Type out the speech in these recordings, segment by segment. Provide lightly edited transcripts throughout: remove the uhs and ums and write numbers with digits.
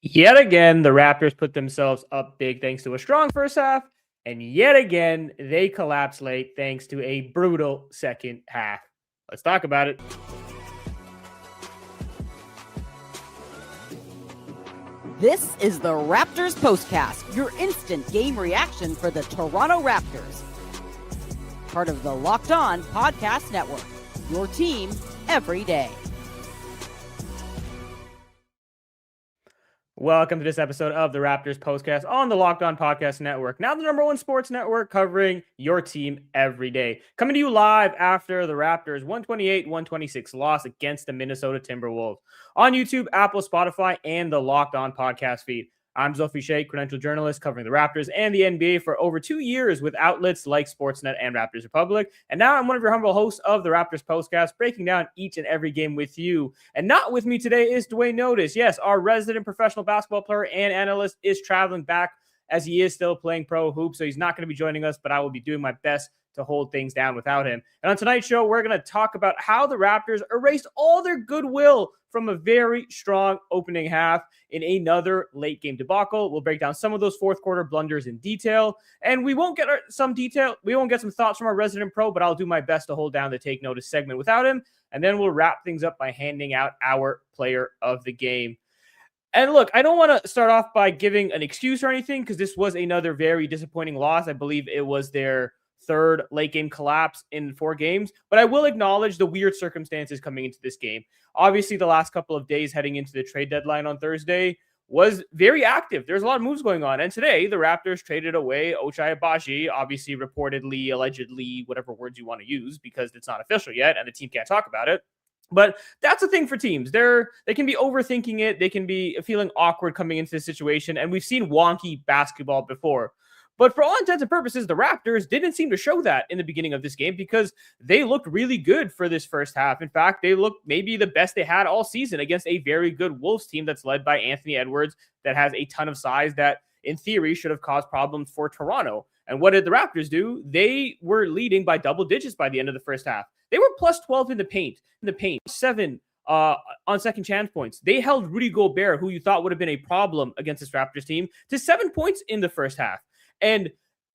Yet again, the Raptors put themselves up big thanks to a strong first half, and yet again, they collapsed late thanks to a brutal second half. Let's talk about it. This is the Raptors Postcast, your instant game reaction for the Toronto Raptors. Part of the Locked On Podcast Network, your team every day. Welcome to this episode of the Raptors Postcast on the Locked On Podcast Network. Now the number one sports network covering your team every day. Coming to you live after the Raptors 128-126 loss against the Minnesota Timberwolves on YouTube, Apple, Spotify, and the Locked On Podcast feed. I'm Zulfi Sheikh, credentialed journalist covering the Raptors and the NBA for over 2 years with outlets like Sportsnet and Raptors Republic. And now I'm one of your humble hosts of the Raptors Postcast, breaking down each and every game with you. And not with me today is Dwayne Notice. Yes, our resident professional basketball player and analyst is traveling back as he is still playing pro hoops. So he's not going to be joining us, but I will be doing my best to hold things down without him. And on tonight's show, we're going to talk about how the Raptors erased all their goodwill from a very strong opening half in another late game debacle. We'll break down some of those fourth quarter blunders in detail, and we won't get some thoughts from our resident pro, but I'll do my best to hold down the Take Notice segment without him. And then we'll wrap things up by handing out our player of the game. And look, I don't want to start off by giving an excuse or anything, because this was another very disappointing loss. I believe it was their third late game collapse in 4 games, but I will acknowledge the weird circumstances coming into this game. Obviously, the last couple of days heading into the trade deadline on Thursday was very active. There's a lot of moves going on. And today, the Raptors traded away Ochai Agbaji, obviously, reportedly, allegedly, whatever words you want to use, because it's not official yet and the team can't talk about it. But that's the thing for teams. They can be overthinking it. They can be feeling awkward coming into this situation. And we've seen wonky basketball before. But for all intents and purposes, the Raptors didn't seem to show that in the beginning of this game, because they looked really good for this first half. In fact, they looked maybe the best they had all season against a very good Wolves team that's led by Anthony Edwards, that has a ton of size that, in theory, should have caused problems for Toronto. And what did the Raptors do? They were leading by double digits by the end of the first half. They were plus 12 in the paint, 7 on second chance points. They held Rudy Gobert, who you thought would have been a problem against this Raptors team, to 7 points in the first half. And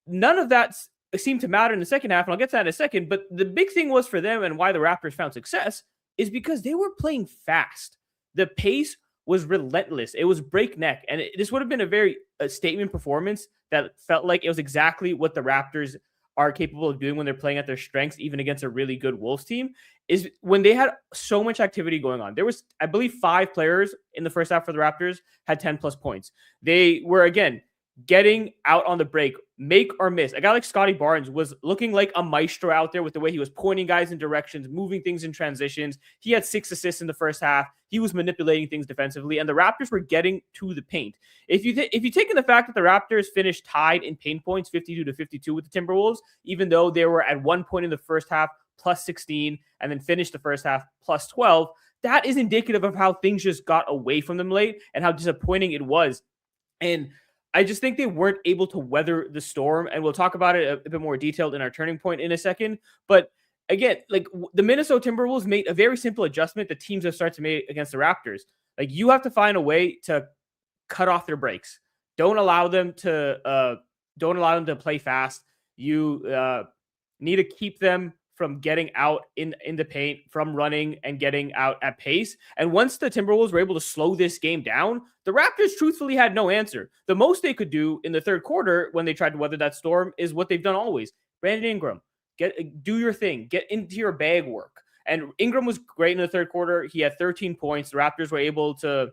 none of that seemed to matter in the second half, and I'll get to that in a second. But the big thing was for them, and why the Raptors found success, is because they were playing fast. The pace was relentless. It was breakneck. And this would have been a very statement performance that felt like it was exactly what the Raptors are capable of doing when they're playing at their strengths, even against a really good Wolves team, is when they had so much activity going on. There was, I believe, 5 players in the first half for the Raptors had 10 plus points. They were, again, getting out on the break, make or miss. A guy like Scotty Barnes was looking like a maestro out there with the way he was pointing guys in directions, moving things in transitions. He had 6 assists in the first half. He was manipulating things defensively, and the Raptors were getting to the paint. If you take in the fact that the Raptors finished tied in paint points 52-52 with the Timberwolves, even though they were at one point in the first half plus 16 and then finished the first half plus 12, that is indicative of how things just got away from them late and how disappointing it was. And I just think they weren't able to weather the storm, and we'll talk about it a bit more detailed in our turning point in a second. But again, like, the Minnesota Timberwolves made a very simple adjustment that teams have started to make against the Raptors. Like, you have to find a way to cut off their breaks. Don't allow them to play fast. You need to keep them from getting out in the paint, from running and getting out at pace. And once the Timberwolves were able to slow this game down, the Raptors truthfully had no answer. The most they could do in the third quarter when they tried to weather that storm is what they've done always. Brandon Ingram, do your thing, get into your bag work. And Ingram was great in the third quarter. He had 13 points. The Raptors were able to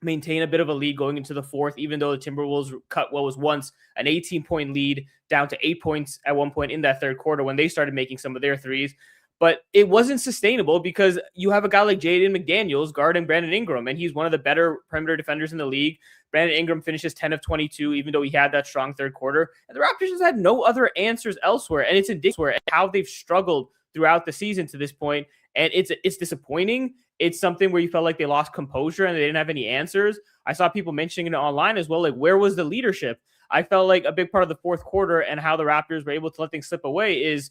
maintain a bit of a lead going into the fourth, even though the Timberwolves cut what was once an 18-point lead down to 8 points at one point in that third quarter when they started making some of their threes. But it wasn't sustainable because you have a guy like Jaden McDaniels guarding Brandon Ingram, and he's one of the better perimeter defenders in the league. Brandon Ingram finishes 10 of 22, even though he had that strong third quarter. And the Raptors just had no other answers elsewhere, and it's indicative of how they've struggled throughout the season to this point. And it's disappointing. It's something where you felt like they lost composure and they didn't have any answers. I saw people mentioning it online as well. Like, where was the leadership? I felt like a big part of the fourth quarter and how the Raptors were able to let things slip away is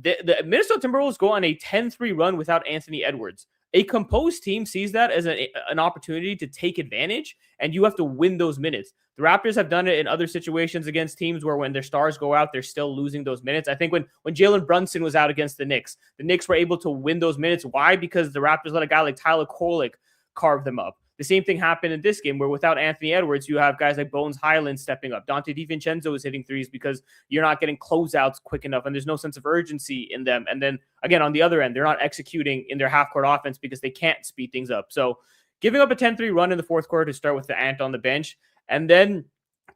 the Minnesota Timberwolves go on a 10-3 run without Anthony Edwards. A composed team sees that as an opportunity to take advantage, and you have to win those minutes. The Raptors have done it in other situations against teams where when their stars go out, they're still losing those minutes. I think when Jalen Brunson was out against the Knicks were able to win those minutes. Why? Because the Raptors let a guy like Tyler Kolek carve them up. The same thing happened in this game where without Anthony Edwards, you have guys like Bones Highland stepping up. Dante DiVincenzo is hitting threes because you're not getting closeouts quick enough and there's no sense of urgency in them. And then again, on the other end, they're not executing in their half-court offense because they can't speed things up. So giving up a 10-3 run in the fourth quarter to start with the Ant on the bench, and then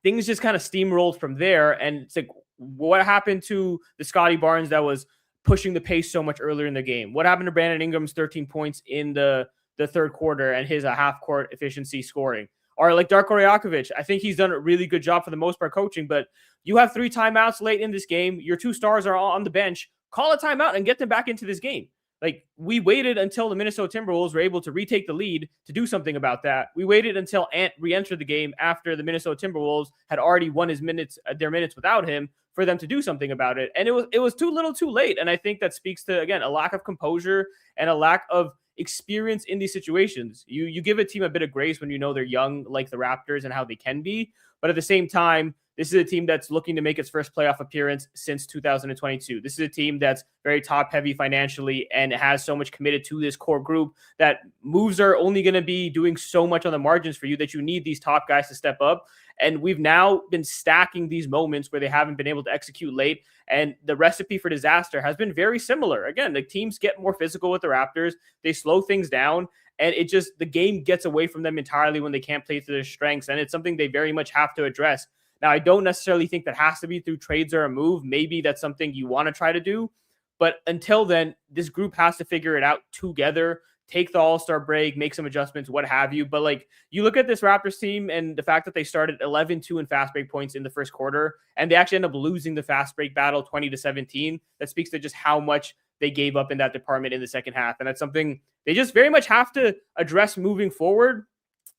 things just kind of steamrolled from there. And it's like, what happened to the Scotty Barnes that was pushing the pace so much earlier in the game? What happened to Brandon Ingram's 13 points in the third quarter and his half-court efficiency scoring? Or like Darko Rajakovic, I think he's done a really good job for the most part coaching, but you have 3 timeouts late in this game. Your 2 stars are on the bench. Call a timeout and get them back into this game. Like, we waited until the Minnesota Timberwolves were able to retake the lead to do something about that. We waited until Ant re-entered the game after the Minnesota Timberwolves had already won their minutes without him for them to do something about it. And it was too little too late. And I think that speaks to, again, a lack of composure and a lack of experience in these situations. You give a team a bit of grace when you know they're young, like the Raptors, and how they can be. But at the same time, this is a team that's looking to make its first playoff appearance since 2022. This is a team that's very top-heavy financially and has so much committed to this core group that moves are only going to be doing so much on the margins for you that you need these top guys to step up. And we've now been stacking these moments where they haven't been able to execute late. And the recipe for disaster has been very similar. Again, the teams get more physical with the Raptors. They slow things down. And the game gets away from them entirely when they can't play to their strengths. And it's something they very much have to address. Now, I don't necessarily think that has to be through trades or a move. Maybe that's something you want to try to do. But until then, this group has to figure it out together, take the All-Star break, make some adjustments, what have you. But like, you look at this Raptors team and the fact that they started 11-2 in fast break points in the first quarter, and they actually end up losing the fast break battle 20-17. That speaks to just how much they gave up in that department in the second half. And that's something they just very much have to address moving forward.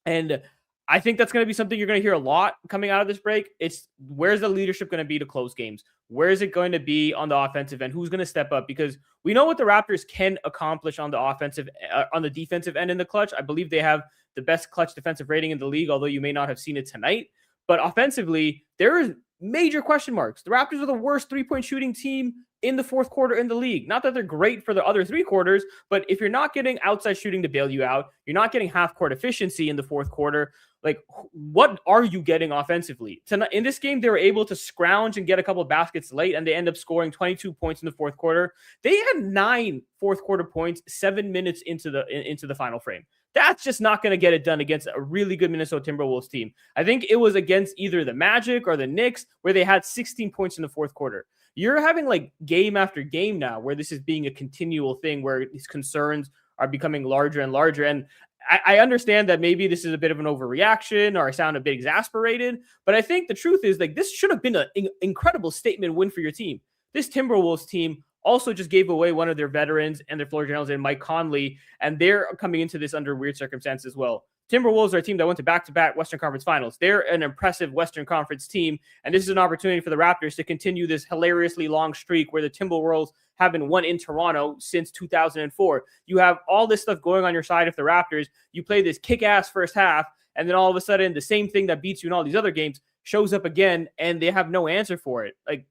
And I think that's going to be something you're going to hear a lot coming out of this break. It's where's the leadership going to be to close games? Where is it going to be on the offensive end? Who's going to step up? Because we know what the Raptors can accomplish on the defensive end in the clutch. I believe they have the best clutch defensive rating in the league, although you may not have seen it tonight. But offensively, there is major question marks. The Raptors are the worst 3-point shooting team in the fourth quarter in the league. Not that they're great for the other 3 quarters, but if you're not getting outside shooting to bail you out, you're not getting half-court efficiency in the fourth quarter, like, what are you getting offensively? Tonight, in this game, they were able to scrounge and get a couple of baskets late, and they end up scoring 22 points in the fourth quarter. They had 9 fourth quarter points 7 minutes into the final frame. That's just not going to get it done against a really good Minnesota Timberwolves team. I think it was against either the Magic or the Knicks where they had 16 points in the fourth quarter. You're having like game after game now where this is being a continual thing where these concerns are becoming larger and larger. And I understand that maybe this is a bit of an overreaction or I sound a bit exasperated, but I think the truth is like this should have been an incredible statement win for your team. This Timberwolves team also just gave away one of their veterans and their floor generals in Mike Conley, and they're coming into this under weird circumstances as well. Timberwolves are a team that went to back-to-back Western Conference Finals. They're an impressive Western Conference team, and this is an opportunity for the Raptors to continue this hilariously long streak where the Timberwolves haven't won in Toronto since 2004. You have all this stuff going on your side if the Raptors. You play this kick-ass first half, and then all of a sudden the same thing that beats you in all these other games shows up again, and they have no answer for it. Like,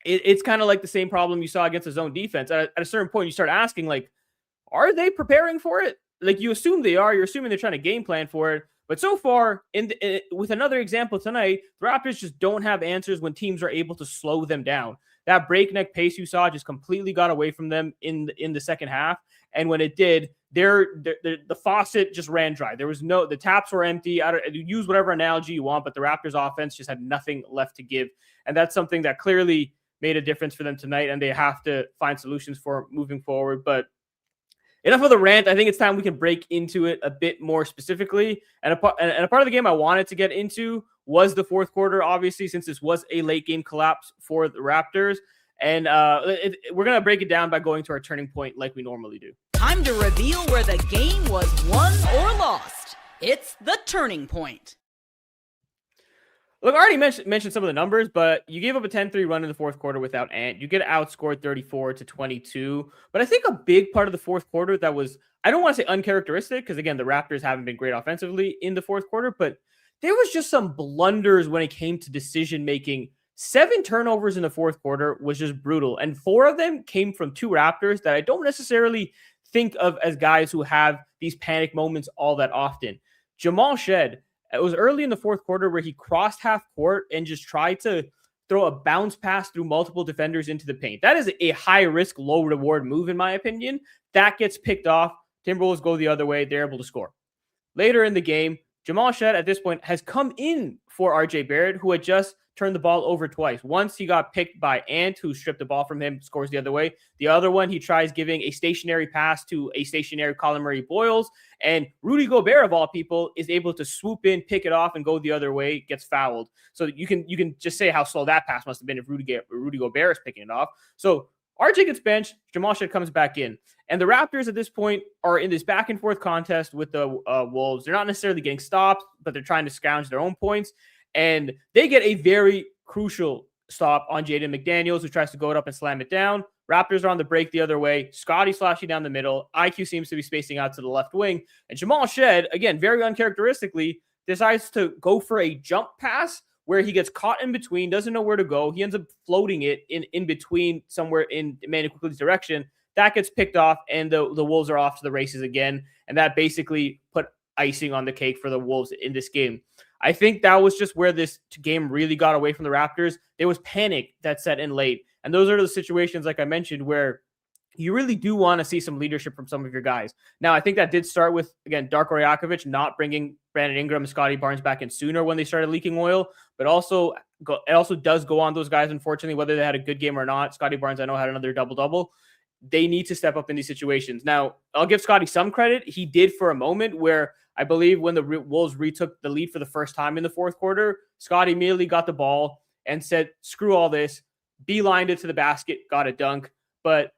it's kind of like the same problem you saw against the zone defense. At a certain point, you start asking, like, are they preparing for it? Like, you assume they are. You're assuming they're trying to game plan for it. But so far, with another example tonight, the Raptors just don't have answers when teams are able to slow them down. That breakneck pace you saw just completely got away from them in the second half. And when it did, the faucet just ran dry. The taps were empty. Use whatever analogy you want, but the Raptors offense just had nothing left to give. And that's something that clearly made a difference for them tonight, and they have to find solutions for moving forward. But enough of the rant. I think it's time we can break into it a bit more specifically. And a part of the game I wanted to get into was the fourth quarter, obviously, since this was a late game collapse for the Raptors. And we're going to break it down by going to our turning point like we normally do. Time to reveal where the game was won or lost. It's the turning point. Look, I already mentioned some of the numbers, but you gave up a 10-3 run in the fourth quarter without Ant. You get outscored 34-22. But I think a big part of the fourth quarter that was, I don't want to say uncharacteristic, because again, the Raptors haven't been great offensively in the fourth quarter, but there was just some blunders when it came to decision making. 7 turnovers in the fourth quarter was just brutal. And 4 of them came from 2 Raptors that I don't necessarily think of as guys who have these panic moments all that often. Jamal Shed, it was early in the fourth quarter where he crossed half court and just tried to throw a bounce pass through multiple defenders into the paint. That is a high risk, low reward move, in my opinion. That gets picked off. Timberwolves go the other way. They're able to score. Later in the game, Jamal Shed at this point has come in for RJ Barrett, who had just turned the ball over twice. Once he got picked by Ant, who stripped the ball from him, scores the other way. The other one, he tries giving a stationary pass to a stationary Colin Murray Boyles, and Rudy Gobert, of all people, is able to swoop in, pick it off, and go the other way, gets fouled. So you can just say how slow that pass must have been if Rudy Gobert is picking it off. So RJ gets benched, Jamal Shed comes back in. And the Raptors at this point are in this back and forth contest with the Wolves. They're not necessarily getting stopped, but they're trying to scrounge their own points. And they get a very crucial stop on Jaden McDaniels, who tries to go it up and slam it down. Raptors are on the break the other way. Scotty slashing down the middle. IQ seems to be spacing out to the left wing. And Jamal Shed, again, very uncharacteristically, decides to go for a jump pass where he gets caught in between, doesn't know where to go. He ends up floating it in between somewhere in Emmanuel Quickly's direction. That gets picked off, and the Wolves are off to the races again. And that basically put icing on the cake for the Wolves in this game. I think that was just where this game really got away from the Raptors. There was panic that set in late. And those are the situations, like I mentioned, where you really do want to see some leadership from some of your guys. Now, I think that did start with, again, Darko Rajakovic not bringing Brandon Ingram and Scotty Barnes back in sooner when they started leaking oil. But also, it also does go on those guys, unfortunately, whether they had a good game or not. Scotty Barnes, I know, had another double-double. They need to step up in these situations. Now, I'll give Scotty some credit. He did for a moment where I believe when the Wolves retook the lead for the first time in the fourth quarter, Scotty immediately got the ball and said, screw all this, beelined it to the basket, got a dunk. But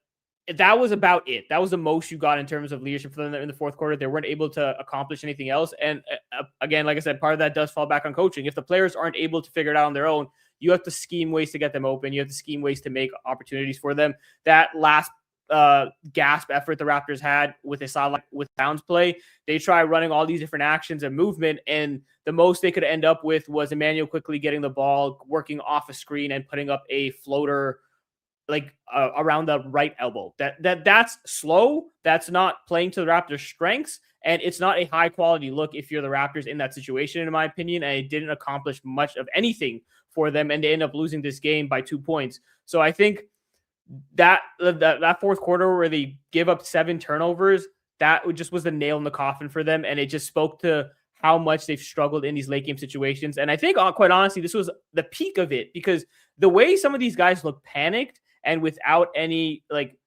that was about it. That was the most you got in terms of leadership for them in the fourth quarter. They weren't able to accomplish anything else. And again, like I said, part of that does fall back on coaching. If the players aren't able to figure it out on their own, you have to scheme ways to get them open. You have to scheme ways to make opportunities for them. That last gasp effort the Raptors had with a sideline with bounce play, they try running all these different actions and movement, and the most they could end up with was Emmanuel Quickly getting the ball, working off a screen and putting up a floater like around the right elbow. That's slow. That's not playing to the Raptors' strengths, and it's not a high quality look if you're the Raptors in that situation, in my opinion. And it didn't accomplish much of anything for them, and they end up losing this game by 2 points. So I think that fourth quarter where they give up 7 turnovers, that just was the nail in the coffin for them, and it just spoke to how much they've struggled in these late game situations. And I think, quite honestly, this was the peak of it, because the way some of these guys look panicked and without any, like,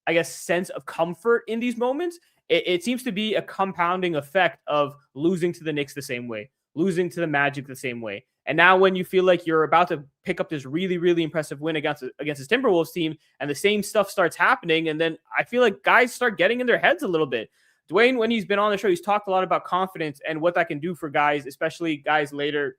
I guess, sense of comfort in these moments, it seems to be a compounding effect of losing to the Knicks the same way, losing to the Magic the same way. And now when you feel like you're about to pick up this really, really impressive win against this Timberwolves team, and the same stuff starts happening, and then I feel like guys start getting in their heads a little bit. Dwayne, when he's been on the show, he's talked a lot about confidence and what that can do for guys, especially guys later,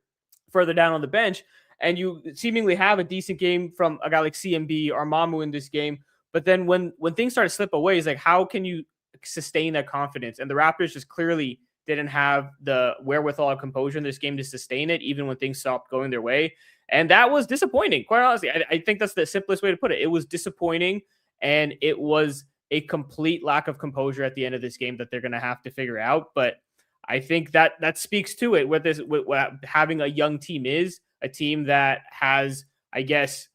further down on the bench. And you seemingly have a decent game from a guy like CMB or Mamu in this game. But then when things start to slip away, it's like, how can you sustain that confidence? And the Raptors just clearly didn't have the wherewithal or composure in this game to sustain it, even when things stopped going their way. And that was disappointing. Quite honestly, I think that's the simplest way to put it. It was disappointing, and it was a complete lack of composure at the end of this game that they're going to have to figure out. But I think that speaks to it, what having a young team is, a team that has, I guess,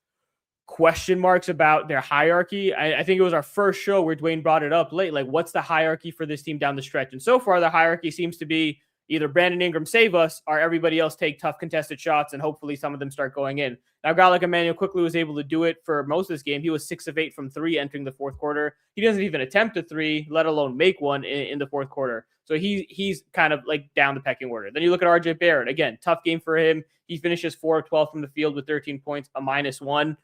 question marks about their hierarchy. I think it was our first show where Dwayne brought it up late. Like, what's the hierarchy for this team down the stretch? And so far, the hierarchy seems to be either Brandon Ingram save us, or everybody else take tough contested shots, and hopefully some of them start going in. Now, a guy like Emmanuel Quickly was able to do it for most of this game. He was 6 of 8 from 3 entering the fourth quarter. He doesn't even attempt a 3, let alone make one in the fourth quarter. So he's kind of like down the pecking order. Then you look at RJ Barrett. Again, tough game for him. He finishes 4 of 12 from the field with 13 points, a -1.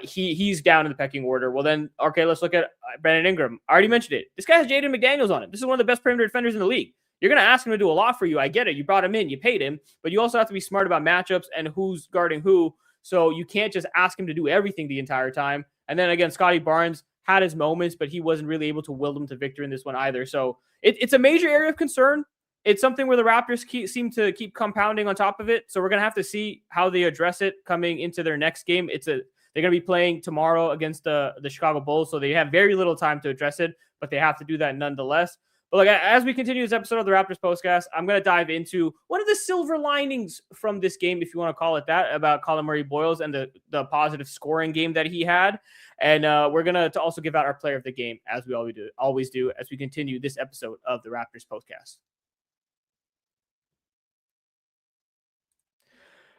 He's down in the pecking order. Well, then, okay, let's look at Brandon Ingram. I already mentioned it. This guy has Jaden McDaniels on him. This is one of the best perimeter defenders in the league. you're going to ask him to do a lot for you. I get it. You brought him in, you paid him, but you also have to be smart about matchups and who's guarding who. So you can't just ask him to do everything the entire time. And then again, Scotty Barnes had his moments, but he wasn't really able to will them to victory in this one either. So it's a major area of concern. It's something where the Raptors seem to keep compounding on top of it. So we're going to have to see how they address it coming into their next game. They're going to be playing tomorrow against the Chicago Bulls. So they have very little time to address it, but they have to do that nonetheless. But as we continue this episode of the Raptors Postcast, I'm going to dive into one of the silver linings from this game, if you want to call it that, about Colin Murray-Boyles and the positive scoring game that he had. And we're going to also give out our player of the game, as we always do, as we continue this episode of the Raptors Postcast.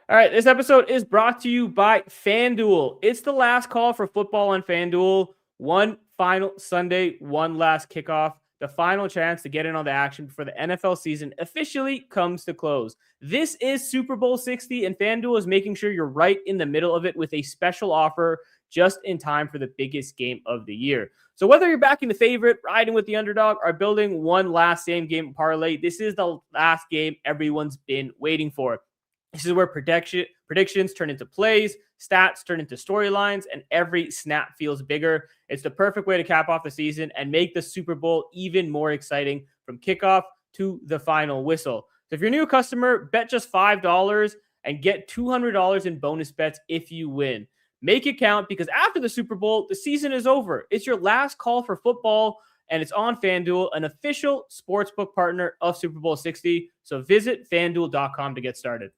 All right, this episode is brought to you by FanDuel. It's the last call for football on FanDuel. One final Sunday, one last kickoff. The final chance to get in on the action before the NFL season officially comes to close. This is Super Bowl 60, and FanDuel is making sure you're right in the middle of it with a special offer just in time for the biggest game of the year. So whether you're backing the favorite, riding with the underdog, or building one last same game parlay, this is the last game everyone's been waiting for. This is where predictions turn into plays, stats turn into storylines, and every snap feels bigger. It's the perfect way to cap off the season and make the Super Bowl even more exciting from kickoff to the final whistle. So if you're a new customer, bet just $5 and get $200 in bonus bets if you win. Make it count, because after the Super Bowl, the season is over. It's your last call for football, and it's on FanDuel, an official sportsbook partner of Super Bowl 60. So visit FanDuel.com to get started.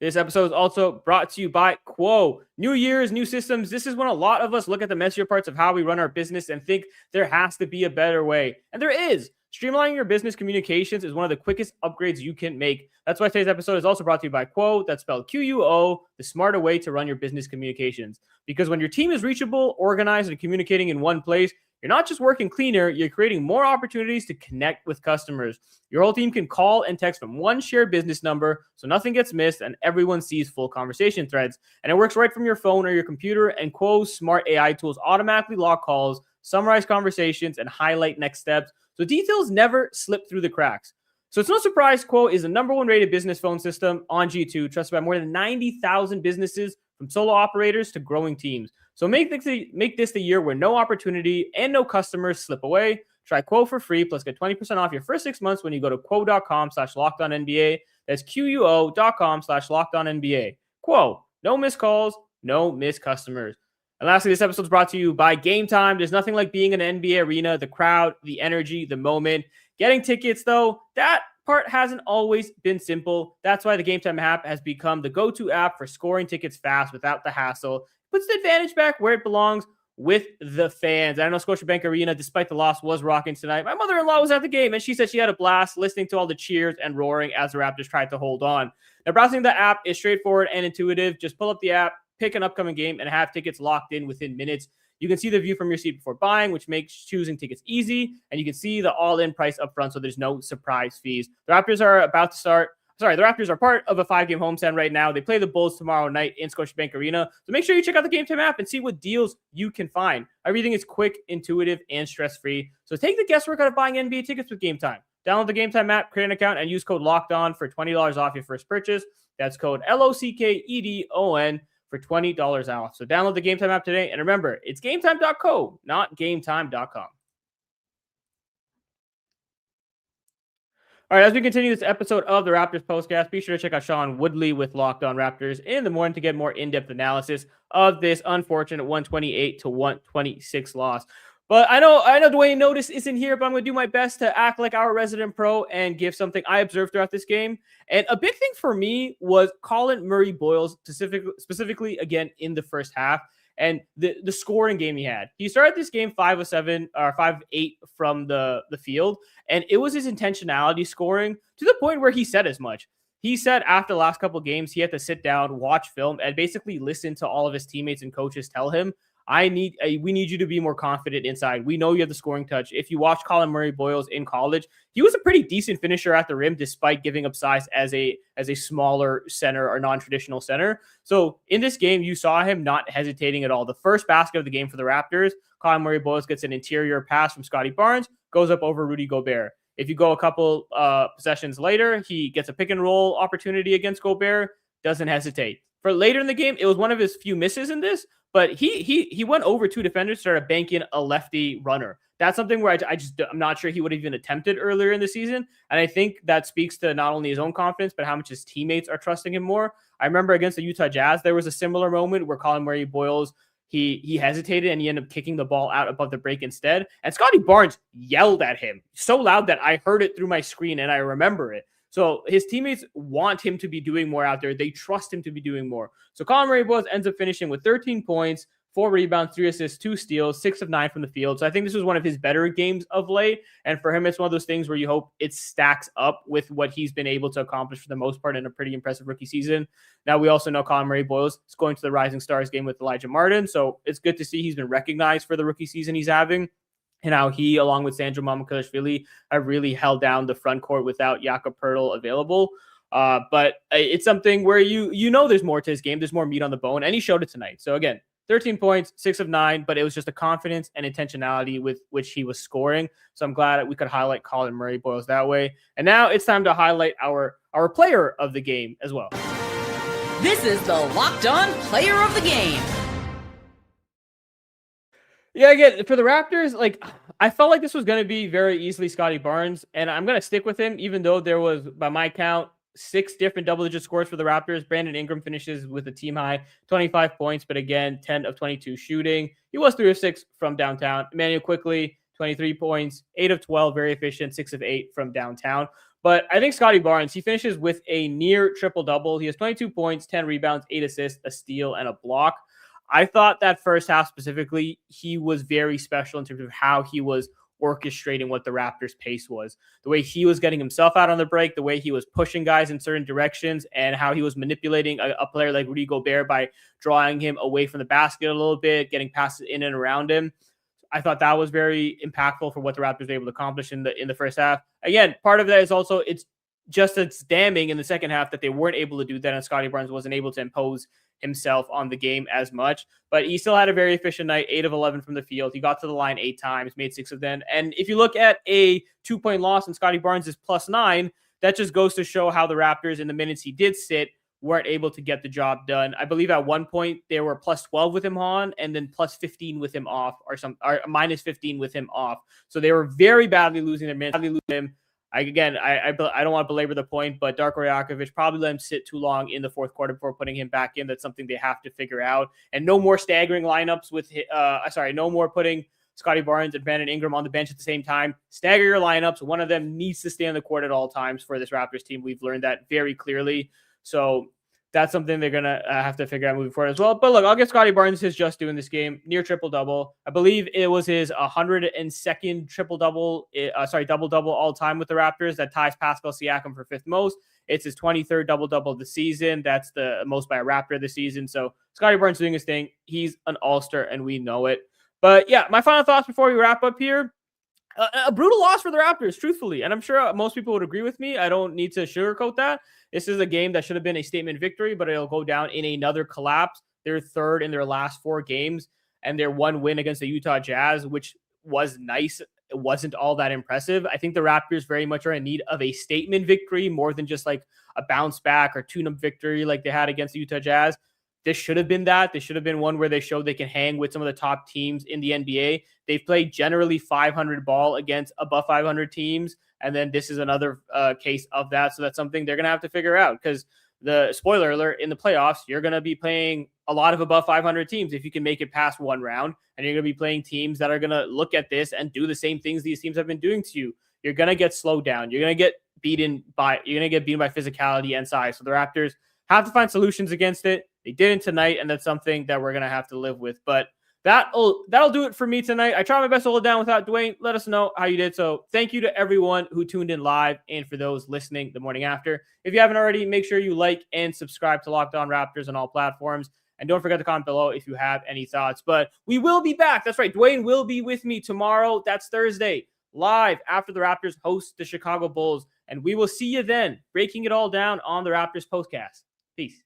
This episode is also brought to you by Quo. New years, new systems. This is when a lot of us look at the messier parts of how we run our business and think there has to be a better way. And there is. Streamlining your business communications is one of the quickest upgrades you can make. That's why today's episode is also brought to you by Quo. That's spelled Quo, the smarter way to run your business communications. Because when your team is reachable, organized, and communicating in one place, you're not just working cleaner, you're creating more opportunities to connect with customers. Your whole team can call and text from one shared business number, so nothing gets missed and everyone sees full conversation threads. And it works right from your phone or your computer, and Quo's smart AI tools automatically log calls, summarize conversations, and highlight next steps, so details never slip through the cracks. So it's no surprise Quo is the #1 rated business phone system on G2, trusted by more than 90,000 businesses, from solo operators to growing teams. So make this the year where no opportunity and no customers slip away. Try Quo for free, plus get 20% off your first 6 months when you go to quo.com/lockedonnba. That's QUO.com/lockedonnba. Quo, no missed calls, no missed customers. And lastly, this episode is brought to you by Gametime. There's nothing like being in an NBA arena, the crowd, the energy, the moment. Getting tickets, though, that part hasn't always been simple. That's why the Gametime app has become the go-to app for scoring tickets fast without the hassle. Puts the advantage back where it belongs, with the fans. I know Scotiabank Arena, despite the loss, was rocking tonight. My mother-in-law was at the game, and she said she had a blast listening to all the cheers and roaring as the Raptors tried to hold on. Now, browsing the app is straightforward and intuitive. Just pull up the app, pick an upcoming game, and have tickets locked in within minutes. You can see the view from your seat before buying, which makes choosing tickets easy, and you can see the all-in price up front, so there's no surprise fees. The Raptors are part of a 5-game homestand right now. They play the Bulls tomorrow night in Scotiabank Arena. So make sure you check out the Gametime app and see what deals you can find. Everything is quick, intuitive, and stress-free. So take the guesswork out of buying NBA tickets with Gametime. Download the Gametime app, create an account, and use code LOCKEDON for $20 off your first purchase. That's code LOCKEDON for $20 off. So download the Gametime app today. And remember, it's gametime.co, not gametime.com. All right, as we continue this episode of the Raptors Postcast, be sure to check out Sean Woodley with Locked On Raptors in the morning to get more in-depth analysis of this unfortunate 128-126 loss. But I know Dwayne Notice isn't here, but I'm going to do my best to act like our resident pro and give something I observed throughout this game. And a big thing for me was Colin Murray-Boyles, specifically again in the first half, and the scoring game he had. He started this game 5 of 7 or 5 of 8 from the field, and it was his intentionality scoring to the point where he said as much. He said after the last couple of games, he had to sit down, watch film, and basically listen to all of his teammates and coaches tell him, we need you to be more confident inside. We know you have the scoring touch. If you watch Colin Murray-Boyles in college, he was a pretty decent finisher at the rim, despite giving up size as a smaller center or non-traditional center. So in this game, you saw him not hesitating at all. The first basket of the game for the Raptors, Colin Murray-Boyles gets an interior pass from Scotty Barnes, goes up over Rudy Gobert. If you go a couple possessions later, he gets a pick and roll opportunity against Gobert, doesn't hesitate. For later in the game, it was one of his few misses in this, but he went over 2 defenders, started banking a lefty runner. That's something where I'm not sure he would have even attempted earlier in the season. And I think that speaks to not only his own confidence, but how much his teammates are trusting him more. I remember against the Utah Jazz, there was a similar moment where Colin Murray-Boyles, he hesitated and he ended up kicking the ball out above the break instead. And Scotty Barnes yelled at him so loud that I heard it through my screen and I remember it. So his teammates want him to be doing more out there. They trust him to be doing more. So Colin Murray-Boyles ends up finishing with 13 points, 4 rebounds, 3 assists, 2 steals, 6 of 9 from the field. So I think this was one of his better games of late. And for him, it's one of those things where you hope it stacks up with what he's been able to accomplish for the most part in a pretty impressive rookie season. Now, we also know Colin Murray-Boyles is going to the Rising Stars game with Elijah Martin. So it's good to see he's been recognized for the rookie season he's having. And how he, along with Sandro Mamukelashvili, have really held down the front court without Jakob Poeltl available. But it's something where you know there's more to his game. There's more meat on the bone, and he showed it tonight. So again, 13 points, 6 of 9, but it was just the confidence and intentionality with which he was scoring. So I'm glad that we could highlight Colin Murray-Boyles that way. And now it's time to highlight our player of the game as well. This is the Locked On Player of the Game. Yeah, again, for the Raptors, I felt like this was going to be very easily Scotty Barnes, and I'm going to stick with him, even though there was, by my count, 6 different double-digit scores for the Raptors. Brandon Ingram finishes with a team-high 25 points, but again, 10 of 22 shooting. He was 3 of 6 from downtown. Emmanuel Quickley, 23 points, 8 of 12, very efficient, 6 of 8 from downtown. But I think Scotty Barnes, he finishes with a near triple-double. He has 22 points, 10 rebounds, 8 assists, a steal, and a block. I thought that first half specifically, he was very special in terms of how he was orchestrating what the Raptors' pace was. The way he was getting himself out on the break, the way he was pushing guys in certain directions, and how he was manipulating a player like Rudy Gobert by drawing him away from the basket a little bit, getting passes in and around him. I thought that was very impactful for what the Raptors were able to accomplish in the first half. Again, part of that is also it's damning in the second half that they weren't able to do that, and Scotty Barnes wasn't able to impose himself on the game as much, but he still had a very efficient night, 8 of 11 from the field. He got to the line 8 times, made 6 of them. And if you look at a 2-point loss and Scotty Barnes is +9, that just goes to show how the Raptors, in the minutes he did sit, weren't able to get the job done. I believe at one point they were +12 with him on and then +15 with him off, or -15 with him off. So they were very badly losing their minutes. I don't want to belabor the point, but Darko Rajakovic probably let him sit too long in the fourth quarter before putting him back in. That's something they have to figure out. And no more staggering lineups no more putting Scotty Barnes and Brandon Ingram on the bench at the same time. Stagger your lineups. One of them needs to stay on the court at all times for this Raptors team. We've learned that very clearly. So that's something they're going to have to figure out moving forward as well. But look, I'll give Scotty Barnes his just due in this game. Near triple-double. I believe it was his 102nd double-double all time with the Raptors. That ties Pascal Siakam for 5th most. It's his 23rd double-double of the season. That's the most by a Raptor this season. So Scotty Barnes doing his thing. He's an all-star, and we know it. But yeah, my final thoughts before we wrap up here. A brutal loss for the Raptors, truthfully. And I'm sure most people would agree with me. I don't need to sugarcoat that. This is a game that should have been a statement victory, but it'll go down in another collapse. They're 3rd in their last 4 games, and their 1 win against the Utah Jazz, which was nice. It wasn't all that impressive. I think the Raptors very much are in need of a statement victory more than just like a bounce back or tune-up victory like they had against the Utah Jazz. This should have been that. This should have been one where they showed they can hang with some of the top teams in the NBA. They've played generally 500 ball against above 500 teams. And then this is another case of that. So that's something they're going to have to figure out, because the spoiler alert, in the playoffs, you're going to be playing a lot of above 500 teams if you can make it past one round. And you're going to be playing teams that are going to look at this and do the same things these teams have been doing to you. You're going to get slowed down. You're going to get beaten by physicality and size. So the Raptors have to find solutions against it. They didn't tonight, and that's something that we're going to have to live with. But that'll do it for me tonight. I tried my best to hold it down without Dwayne. Let us know how you did. So thank you to everyone who tuned in live, and for those listening the morning after. If you haven't already, make sure you like and subscribe to Locked On Raptors on all platforms. And don't forget to comment below if you have any thoughts. But we will be back. That's right. Dwayne will be with me tomorrow. That's Thursday, live after the Raptors host the Chicago Bulls. And we will see you then, breaking it all down on the Raptors Postcast. Peace.